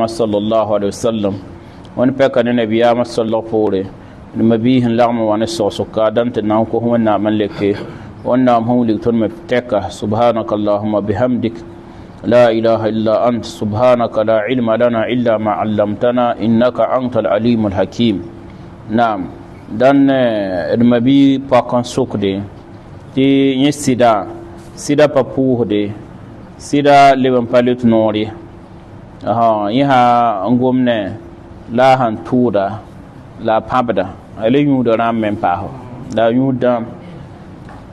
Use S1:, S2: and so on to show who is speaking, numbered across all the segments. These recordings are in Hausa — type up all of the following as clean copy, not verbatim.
S1: sallallahu alaihi wasallam wani peka ne nabiya sallallahu pore ni mabihin lagma wani sosuka dan tan ko wannan man leke wannan hawli ton me teka subhanaka allahumma bihamdik la ilaha illa ant subhanaka la ilma lana illa ma 'allamtana innaka antal alimul hakim. Naam dan mabi pakan sukde ti yin sida papuhde sida leban palut nori yiha ngomne la han tuda la pabda ale yuda ram men paho da yuda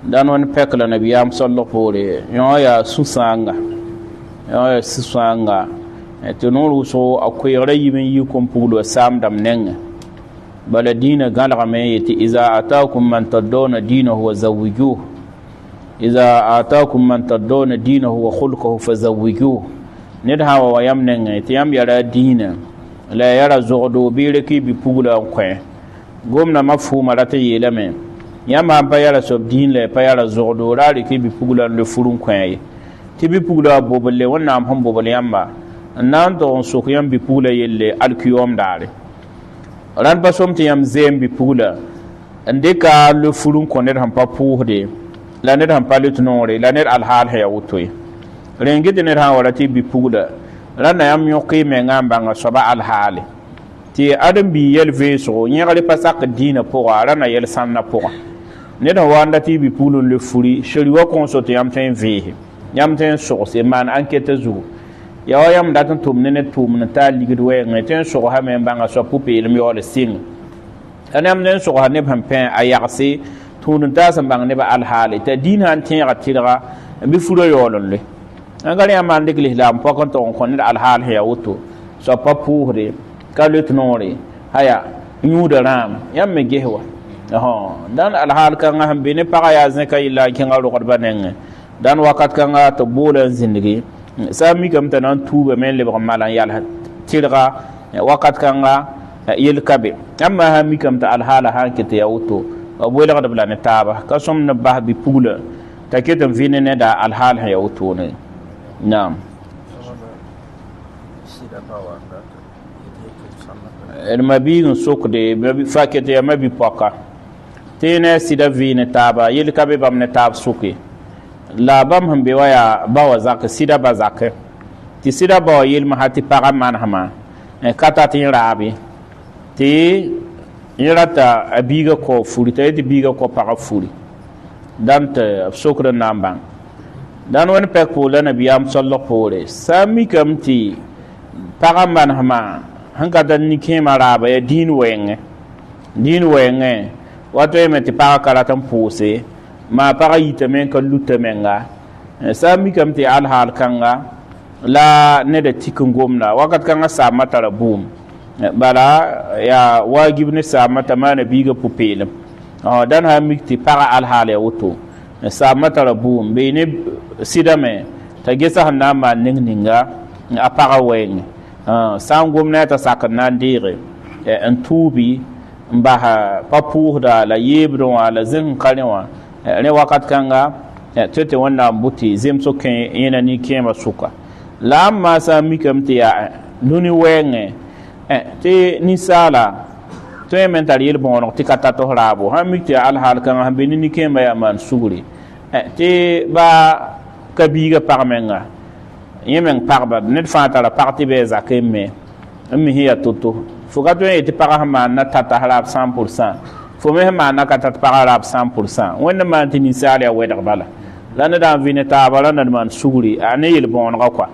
S1: dan won pekla nabiyam sallallahu alaihi yo ya susanga to nuru so akoy rayiben yi kompulo samdam nenga bala dina galame yati iza ataakum man tadawna dinahu wa zawwijuhu iza ataakum man tadawna dinahu wa khulquhu fazawwijuhu ned hawa wa yam nenge ti yam yara dina la yara zodo bire ki bi pugula kwen gomna mafhuma rata yelame yam pa yara sob din le pa yara zodo rari ki bi pugula le furun kwen ti bi pugula bobole wonna am hom bobole yamba nan to so ko yam bi pugula yelle alkiyom dare ran ba som ti yam zem bi pugula ndeka le furun koner ham pa puhde la ned ham pa le tunore la ned alhal ha wutoy rengi de ne ha wala ti bi pugla rana yam yoki me ngamba nga soba al hali ti adam bi yel veso nyagale pasak dina pour rana yel sanna pour ne da wanda ti bi pulun le furi sheri wa konsote yam ten vehe yam ten source man enquête zu ya yam datan tum ne tum na ta ligid we ngeten so ha me mbanga so pupe le mi wala sing anam den so ha ne pam pen ayarse tunun ta sam bang ne ba al hali ta dina an ten ratira bi furo yolon le angari amande glis lam pokon to kon al hal he auto so papuhre kalut nori haya nyuda ram yamme gehwa dan al hal kan ham bene paga ya zaka illa kin garu qurbanen dan wakat kan to bolan zindigi sami kam tanan tuba men le malan yal tirga wakat kan yel kabe amma ha mi kam ta al hala hankete ya auto bola gada blane taba kasom na bah bi pula taketam vinene da al hal he auto ne. Naam. Mabi sokde mabi fakete ya mabi poka tene sida vine taba yel kabe bam ne tab suki la bam hambe waya bawa zak sida bazake ti sida ba yel mahati paga man hama kata tin rabi ti yirata abiga ko furi te biga ko paga furi dante sokre nambang dan wani pek pula nabiyam sallallahu alaihi sami kamti pagamban hama hanka dan nike maraba ya din wenge wato yemeti paga karatan pose ma paga yitamen ka lutamenga sami kamti alhal kanga la ne da tikin gomna wakat kanga samata rabum bala ya wajib ne samata mana biga pupelem dan ha mikti paga alhal ya wuto samata rabum be ne sidame ta gesa hanna ma ninga a paga weng sam gomna ta sakana ndire en tubi mbaha papuhda la yebro ala zin kanwa ne wakat kanga tete wonna buti zem soken yena ni kema suka la ma sa mikamte ya nuni wenge te ni sala to mental yel bon tikata to rabo ha mikte al hal kan ha benini kema ya man suguri te ba kabiga parmenga yemen parba net fatara parti be zakeme mi hiya toto fogato ete para ma na tata halab 100% fo me ma na kata para halab 100% wonna ma tini sale wedar bala lana da vine ta bala na man suguri ane yel bon ga kwa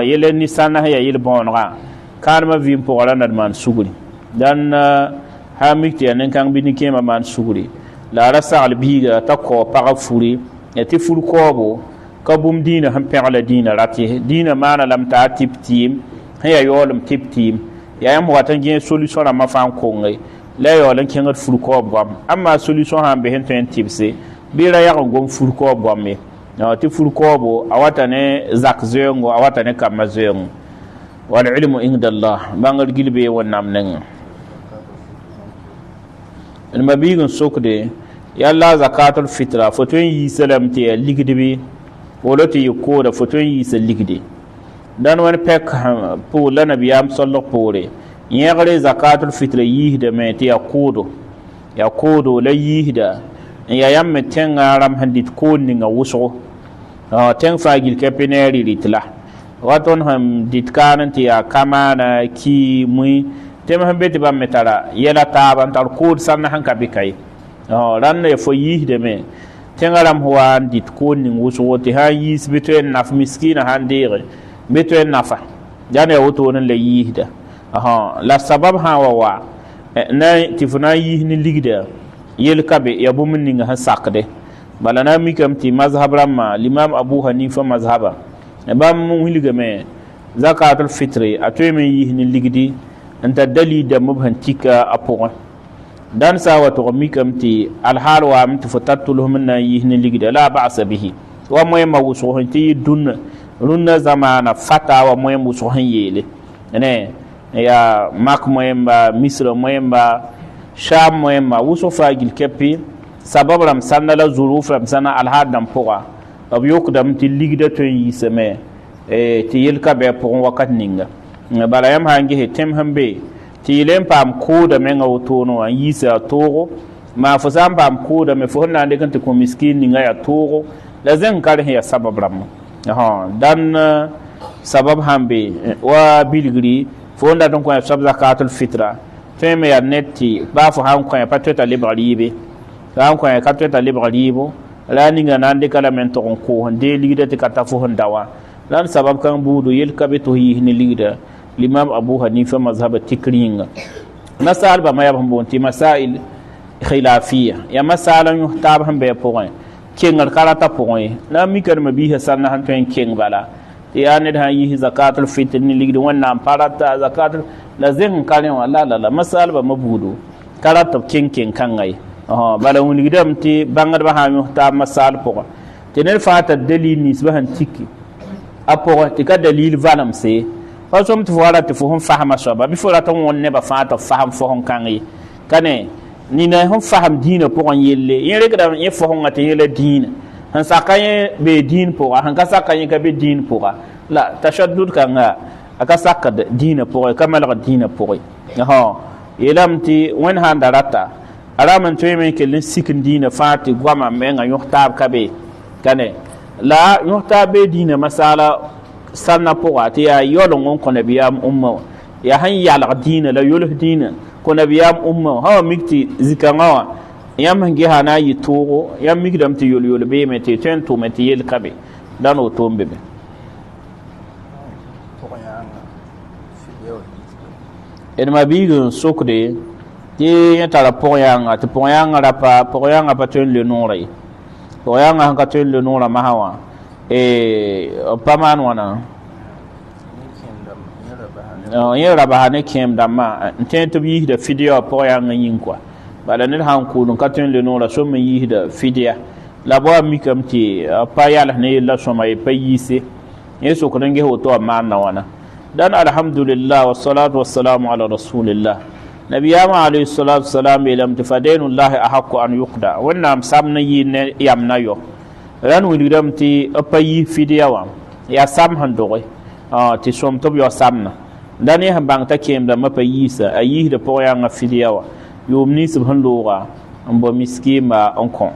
S1: yele ni sana ya yel bon ga karma vim pour la na man suguri dan ha mikti anen kan bini kema man suguri la rasa al biga ta ko para furi eti fur kobo kabum dina ham perla dina rati dina mana lam ta tip team ya yolum tip team ya yam watan gen solution ma fan ko ngai la yolan kengat fur kobo amma solution ham be hen ten tipse bira ya ngom fur kobo me no ti fur kobo awata ne zak zengo awata ne kam zengo wal ilmu inda Allah bangal gilbe wonnam nan en mabigun sokde yalla zakatul fitra fotun yi salam te ligdibi wala te ko da fotun yi sal ligdi dan wani pek pour la nabiyam sallallahu pore yegre zakatul fitr yihda me ti yakudo la yihda ya yamme tenga ram handit ko ninga wuso teng fagil kepeneri ritla waton ham dit kanan ti ya kamana ki mui tem ham beti bam metara yela taban tar ko sanna hanka bikai ran ne fo yihde me tengaram huwan dit ko ning wuso ti ha yis betwen naf miskina handire betwen nafa jane woto nan le yihda la sabab ha wa na tifuna yihni ligda yel kabe ya bum ninga ha sakde bala na mi kam ti mazhab ramma l'imam abu hanifa mazhaba bam mu hilga me zakatul fitri atoy me yihni ligdi anta dali da mubhan tika apo dan sa wa to mi kam ti al hal wa am tafatulhum na yihni ligda la ba'sa bihi wa moy ma wuso ti dunna runna zamana fata wa moy muso han yele ne ya mak moyemba misra moyemba sham moyemba wuso fagil kepi sabab ram sanna la zuruf ram sana al hadam poa ab yokdam ti ligda to yiseme ti yelka be po wakat ninga bala yam hangi he tem hambe ti lem pam ko da menga wotono an yisa togo ma fo sam pam ko da me fo na de kan ko miskin ninga ya togo la zen kar he sabab ram dan sabab hambe wa bilgri fonda don ko sab zakatul fitra teme ya netti ba fo han ko patota libribe han ko ka patota libribo la ninga nande kala men to ko hande ligida te kata fo hondawa lan sabab kan budu yel kabe to yi ni ligida l'imam abu hanifa mazhab tikringa masal ba maya bonti masail khilafiyya ya masalan yuhtab han be point kengal karata point la mi kar mabiha sanna han to en keng bala ya ne da yi zakatul fitr ni ligdi wannan parata zakatul lazim kalen wala la masal ba mabudu karata kenken kangai bala un ligdam ti bangar ba ha mi ta masal po tenel fata dalil nisbahan tiki apo ti ka dalil valam se fa som tu wala ti fo hon fahama so ba bi fo rata won ne ba fata faham fo hon kangai kane ni na hon faham dina po on yelle yere kada ye fo hon ate yelle dina han sakaye be din po han ka sakaye ka be din po la tashaddud kanga aka sakad dina po kamal dina po yelamti wen han darata araman toyme ke len sikin dina fati gwama menga yohtab kabe kane la yohtab be dina masala sanna po ati ya yolon on ko nabiyam umma ya han yala dina la yolo dina ko nabiyam umma ha mikti zikangawa yam hangi hana yi togo yam migdam ti yol yol be mete tento mete yel kabe dan o tombe be edma bigu sokde ti yatara poyanga ti poyanga rapa poyanga paten le nore poyanga han katen le nora mahawa paman wana yera bahane kem dama tento bi da video poyanga yinkwa bala ne han kulun katen le nora so me yihda fidia la bo mi kam ti pa yala ne la so mai payise yeso ko nge hoto amana wana dan alhamdulillah wassalatu wassalamu ala rasulillah nabiyama alayhi salatu wassalam ilam tafadainullah ahqqu an yuqda wannan samna yine yamna yo ran widiram ti payi fidia wa ya sam handoy ti som to yo samna dan ya bang ta kem da mapayisa ayi da poyanga fidia wa yomni subhanallah ambo miskima onkon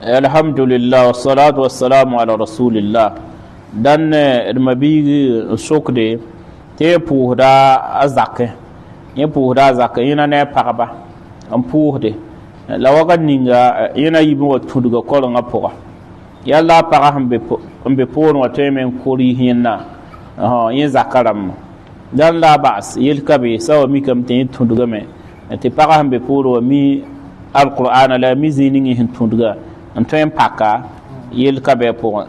S1: alhamdulillah wassalatu wassalamu ala rasulillah dan mabigi sokde te puhda azake ye puhda azake ina ne paraba am puhde la waga ninga ina yibu watuduga kolonga poa yalla para hambe pon watemen kori hinna yin zakaram dan la bas yel kabe sawa mi kam te tunduga me te para hambe poro mi alquran la mizini hin tunduga antoyen paka yel kabe po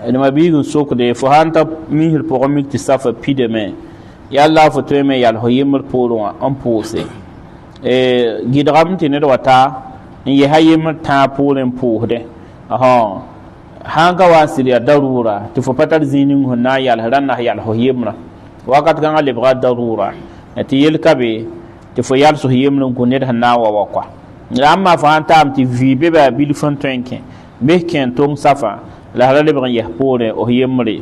S1: ene bigun sokde fo hanta mihir po mi ti safa pideme yalla fo to me yal hoyimur poro an pose gidram ti ne wata ye hayimur ta polen pohde hanga wasiri ya darura ti fo patar zinin hunna yal haranna yal hoyimra wakat ganga lebra darura ti yel kabe ti fo yal so yemlun ko ned hanna wa kwa amma fa antam ti vi be ba bil fon tenke be ken tong safa la hala le ban yah pore o yemre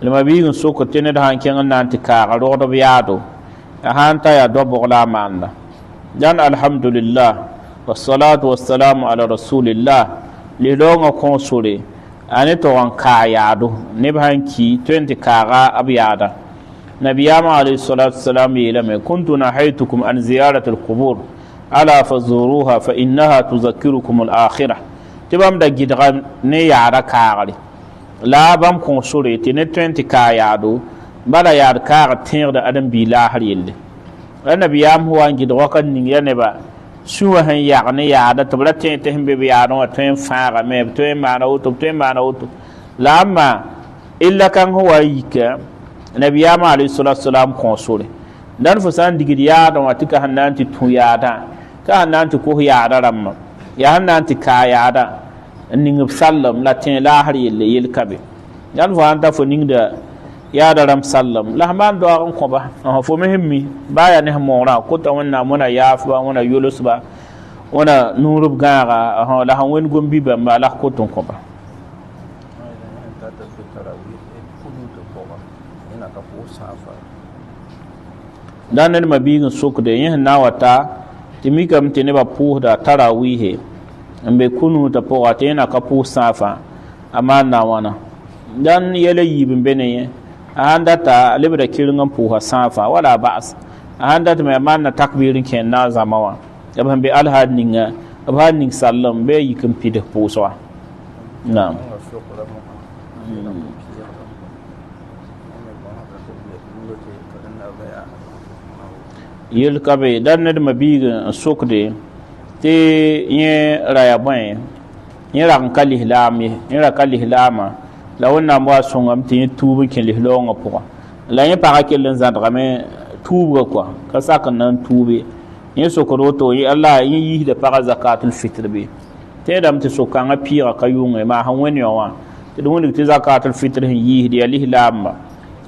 S1: le mabi so ko tene da han ken nan ti ka ro do biado han ta ya do bogla manda dan alhamdulillah wassalatu wassalamu ala rasulillah le longa konsole ani to wan ka yaado ne ban ki 20 kaga abiyada nabiyama alayhi salatu wassalam yelame kuntu nahaytukum an ziyarati alqubur ala fazuruha fa innaha tuzakkirukum alakhirah tibam da gidga ne yaara kaagare la bam konsole ti ne 20 ka yaado bala yaad kaaga tẽegda adam bi lahar yelle nabiyam huwa gidga kan ning ya ne ba suwa han yag ne yaada tɩ b ra tẽ tɩ sẽn be b yaadẽ wã tõe n fãaga me b tõe n maana woto b tõe n maana woto la amma illa kãng sẽn wa yika nabiyaamã alayhi salatu wasalam kõosore dãn fo sã n digd yaadẽ wã tɩ ka sẽn na n tɩ tũ yaadã ka sẽn na n tɩ kos yaada rãmbã yaa sẽn na n tɩ kaa yaada n ning b sallem la tẽ laasr yelle yel-kabe dãn fo sãn ta fo ningda yaada rãmb sallem la sẽn maan doaag n kõba fo me sẽn mi baa yaa ne sẽn moogrã kota wẽnnaam wẽna yaafba wẽna yolsba wẽna nuurb gãaga la sẽn wẽnd gom bi-bãmba la kot n kõba dãn ned mabiig n sokde yẽ sẽn na n wa ta tɩ mikame tɩ nebã pʋʋsda tarawiise n be kunuutã pʋga tɩ yẽ na ka pʋʋs sãafã a maan na n wãna dãn yɛla yiib n be ne yẽ a sãn data a lebda kɩreng n pʋʋsa sãafã wala a ba'as a sãn dat me a maan na takbɩɩr n kẽen na a zãma wã b sẽn be alhaad ninga b sãn ning sallem bɩ a yik n pidg pʋʋs wã naam yel-kabe dãn ned mabiig n sokde tɩ yẽ raya bõe yẽ rag n ka lislaam ye yẽ ra ka lislaamã la wẽnnaam wa sõngame tɩ yẽ tuub n kẽ lislaoongã pʋgã la yẽ pagã kell n zãdgame tuubga kɔa ka sak n na n tuube yẽ sokd woto alla yẽ yiisda pagã zakatul fitr be tẽedame tɩ so-kãngã pɩɩga ka yʋnge maa sẽn wẽn yã wã tɩ d wẽneg tɩ zakatul fitr sẽn yiisd yaa lislaamba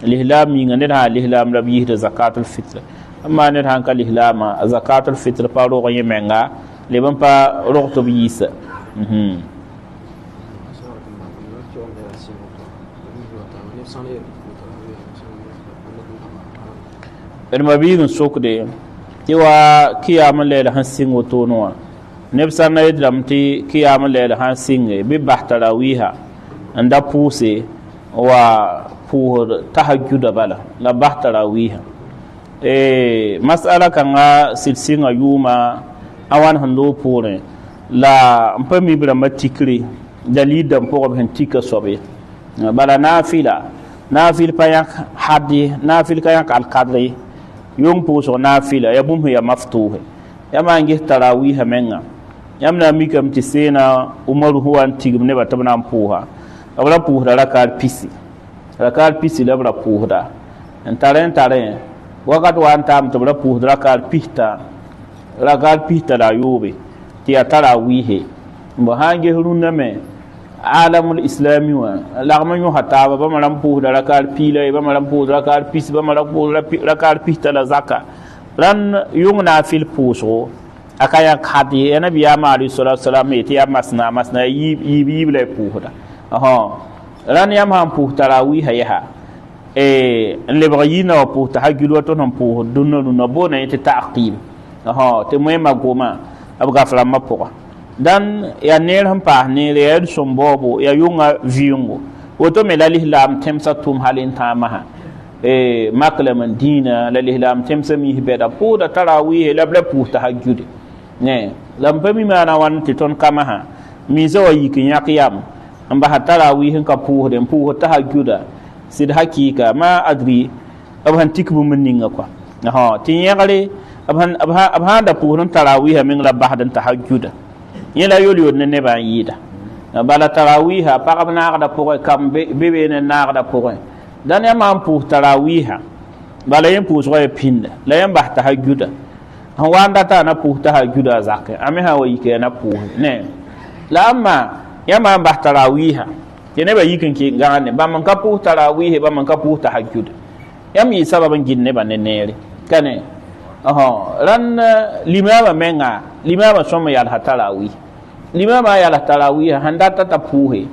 S1: lislaam yĩnga ned sã n lislaam la b yiisda zakatul fitr amma ned sãn ka lislaamã a zakatul fitr pa rog yẽ menga leb n pa rog tɩ b yiisa d mabiig n sokde tɩ wa kɩyaam n lɛɛl sẽn sɩng wotone wã neb sãn na yetdame tɩ kɩyaam n lɛɛl sãn sɩnge bɩ bas tarawiisa n da pʋʋse wa pʋʋsd tahajjuda bala la bas tarawiisa masala kãnga sɩd-sɩngã yʋʋma a wãn sẽn loog poorẽ la n pa mib rãmbã tikre dalil dãmb pʋgẽ b sẽn tika soab ye bala naafɩl pa yãk had ye naafɩl ka yãk alkadr ye yʋng pʋʋsg naafɩla ya bũmb sẽn ya maftuuse ya maan ges tarawiisa menga yãmb na n mikame tɩ seena umaru sẽn wa n tigm nebã tɩ b na n pʋʋsa b ra pʋʋsda rakaat pisi la b ra pʋʋsda n tarẽ wakat wa n taam tɩ b ra pʋʋsd rakaat pista la a yoobe tɩ yaa tarawiise bõ sãn ges rũnname alamul islami wã lagm n yõsa taaba bãmb rãmb pʋʋsda rakaat piila ye bãmb rãmb pʋʋsd rakaat pis bãmb rãmb pʋʋsd rakaat pista la zaka rãnd yʋng naafɩl pʋʋsgo a ka yãk had ye ya nabiyaamã alayhi salatu wasalam ye tɩ yaa masna yiib la y pʋʋsda rãnd yãmb sãn pʋʋs tarawiisa yɛsa n lebg yɩɩna wa pʋʋs tahajjud wa tõnd sẽn pʋʋs dũnna rũnã boona yẽ tɩ taqib tɩ moẽmã goma b gaf rãmbã pʋga dãn yaa neer sẽn paas neer yaa d sõm-baoobo yaa yʋnga vɩɩngo woto me la lislaam tẽmsã tʋʋm hal n tãamã maklem n dĩinã la lislaam tẽmsã miis bɛda pʋʋsda tarawiise la b ra pʋʋs tahajjude la m pa mi maana wãn tɩ tõnd kamã miisã wa yik n yãk yam n basa tarawiis n ka pʋʋsde n pʋʋs tahajjuda sɩd hakɩɩka ma adri b sẽn tik bũmb n ninga kɔa tɩ yẽgre b sãn da pʋʋsd n tarawiisa meng la basd n tahajjuda yẽ la yol-yol ne nebã n yɩɩda bala tarawiisa pagb naagda pʋgẽ kam be beene naagda pʋgẽ dãn yãmb n pʋʋs tarawiisa bala yẽ pʋʋsga ya pĩnda la yẽ bas tahajjuda sẽn wa n data a na pʋʋs tahajjuda a zakẽ a me sã n wa yika ya na pʋʋse la amma yãmb n bas tarawiisa ke ne ba yikin ki gane ba man kapu tarawih ba man kapu tahajjud yam yi sababan ginne ba ne nere kane ran limama menga limama soma yal tarawih limama yal tarawih handata ta puhe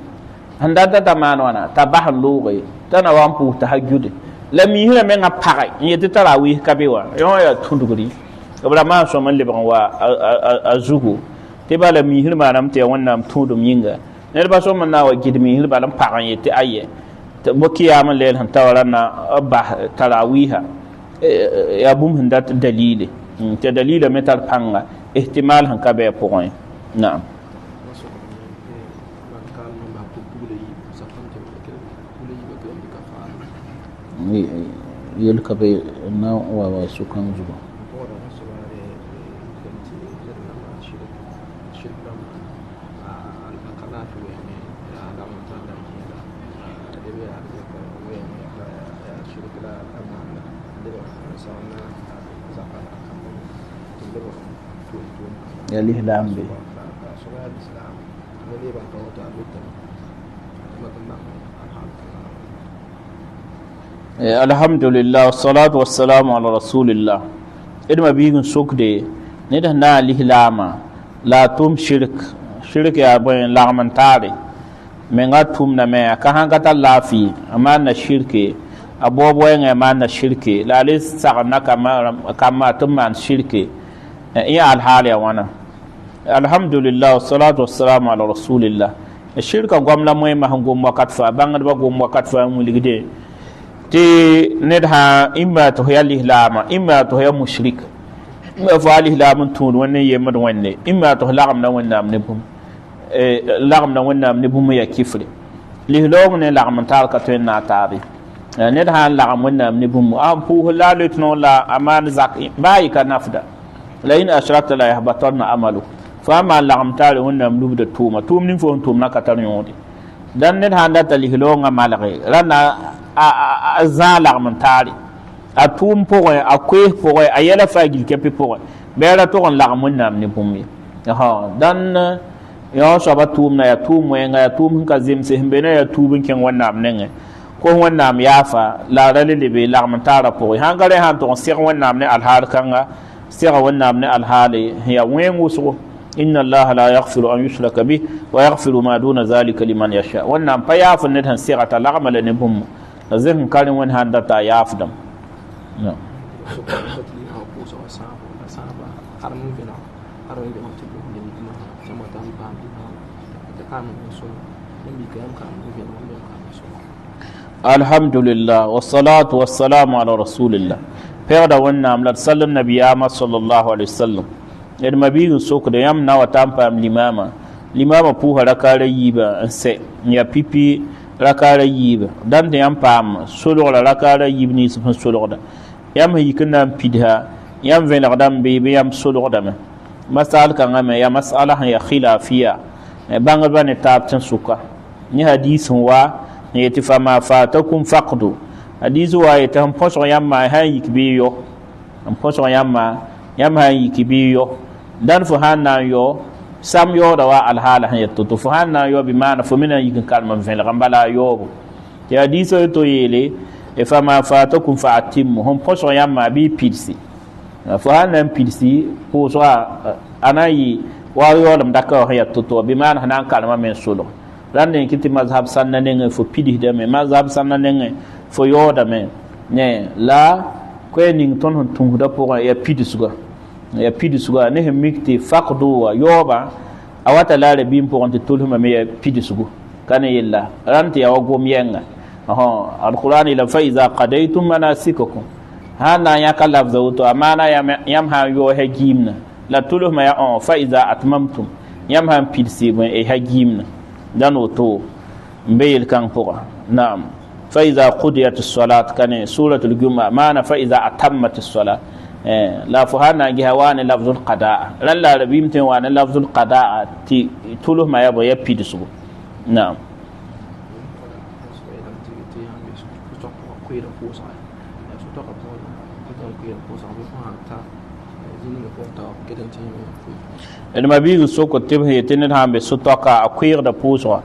S1: handata ta manwana ta bahluge tana wan pu tahajjud la mi hira menga pagai yete tarawih kabewa yo ya tunduguri kabra ma soma liban wa azugu te bala mi hira manam te wannan tudum yinga ne ba soma na wa gidmi hira balam pagai yete aye te bokiyama lel han tawarana ba tarawiha ya bum hindat dalile te dalila metal panga ihtimal han kabe point na'am yel kabe na wa sukan zuba الإسلام به الحمد لله والصلاة والسلام على رسول الله إدم بيجن سكدي نده نا الإسلام لا توم شرك يا بين لغمن تاري من توم نما كهان كتا لافي أمان الشرك أبو بوين أمان الشرك لا ليس سعنا كما تمان شرك يا الحال يا وانا alhamdulillah wassalatu wassalamu ala rasulillah shirka gwamla moy ma hangum wakat fa bangad ba gum wakat fa mu ligde te nedha imma to ya lihlama imma to ya mushrik ma fa lihlama tun wonne yemad wonne imma to lagam na wonna amne bum lagam na wonna amne bum ya kifri lihlom ne lagam tar ka to na tabi nedha lagam wonna amne bum am pu la letno la aman zak bai ka nafda la in ashrakta la yahbatanna amalu fama lagam tare wonnam lubda tuma tum nin fo tum na katar yodi dan ne handa tali hilonga malage rana a za lagam tare a tum po a kwe po a yela fagil kepi po bera to on lagam wonnam ni bummi dan yo so ba tum na ya tum wenga ya tum ka zimse hembena ya tubin ken wonnam nenge ko wonnam yafa la rale be lagam tare po hangare han to sir wonnam ne alhal kanga sir wonnam ne alhali ya wengu so إن الله لا يغفر أن يشرك به ويغفر ما دون ذلك لمن يشاء وأن بياف ندهن سيرة العمل نبهم لذلك كان وين هندتا يافدم نعم الحمد لله والصلاة والسلام على رسول الله فيغدا ونام لتسلم نبي صلى الله عليه وسلم yadda mabiyin soko da yam na wata pam limama puha rakara yiba nse ya pipi rakara yiba dan da yam pam solo rakara yibni sun solo da yam hikina pidha yam ven radam be yam solo da me masal kan ama ya masala ya khilafiya bangal bane tabtan suka ni hadisin wa ne yatifama fatakum faqdu hadisu wa yatam poso yam ma ha yikbiyo am poso yam ma yam ha yikibiyo dan fo hanna yo sam yo da wa alhala han yetto to fo hanna yo bi mana fo mina yikin kalma fen gambala yo ya hadiso to yele e fama fatakum fa atimmu hum poso yamma bi pilsi fo hanna pilsi ko so anayi wa yo dam daka ha yetto to bi mana hanan kalma men solo dan ne kiti mazhab sanna ne fo pidi de me mazhab sanna ne fo yo da me ne la ko ning ton hon tungu da po ya pidi suga ya pidi suga ne mikti faqdu wa yoba awata lare bim po onte tulhuma me ya pidi sugu kana yilla ranti ya wagom yenga alquran ila fa iza qadaytum manasikakum hana ya kalaf zawto amana yam ha yo he gimna la tulhuma ya on fa iza atmamtum yam ha pidsi bon e ha gimna dan oto mbeyel kan po na'am fa iza qudiyat as-salat kana suratul jumaa mana fa iza atammat as-salat لا فهنا جهوان لفظ القضاء لا ربيمتين وانا لفظ القضاء تي تلو ما يبغى يبيدسو نعم لما بيجي سوق التبه يتنين هم بسطاقة أكوير دا بوسوا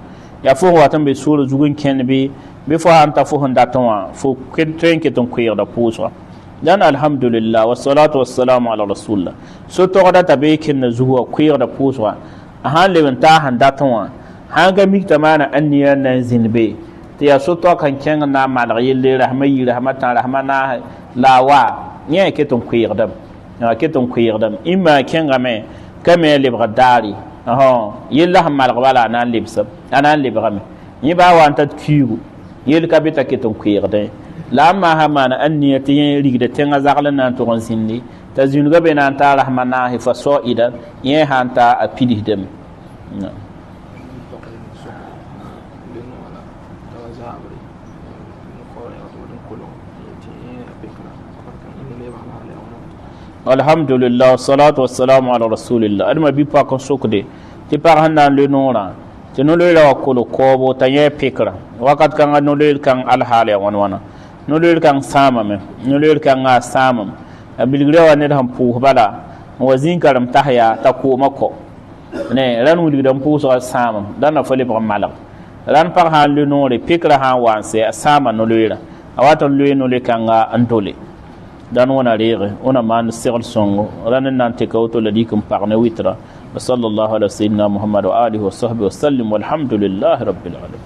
S1: ya fo watan be suru zugun ken be fo hanta fo handa tonwa fo ken ke ton kuyer da puso dan alhamdulillah wassalatu wassalamu ala rasulillah so to da tabe ken na zuwa kuyer da puso han le ta handa tonwa han ga mikta mana anniya na zinbe te ya so to kan ken na mal yille rahmayi rahmatan rahmana lawa nye ke ton kuyer da ke ton kuyer da imma ken ga me kame le bradari yella hamal wala nan libsab anan librame ni ba wa anta kiyu yel kabita keton kuyirde la ma hamana anniyati yen rigde tenga zaglan nan to gon sinni ta zunga be nan ta rahmana hi fa soida yen hanta a pidihdem alhamdulillah salatu wassalamu ala rasulillah adma bi pa kon sokde ti par handa le nora ti no le la ko ko ta ye pikra wakat kan no le kan al hale wana no le kan sama me no le kan ga sama abilgre wa ne ham pu bala wazin karam tahya ta ko mako ne ran wuli dan pu so sama dan na fele ba malak ran par han le nore pikra ha wanse sama no le awata le no le kan ga antole dan wana rege ona man sigal songo ranan nan te kawto ladikum parne witra wa sallallahu ala sayyidina muhammad wa alihi wa sahbihi wa sallim walhamdulillahi rabbil alamin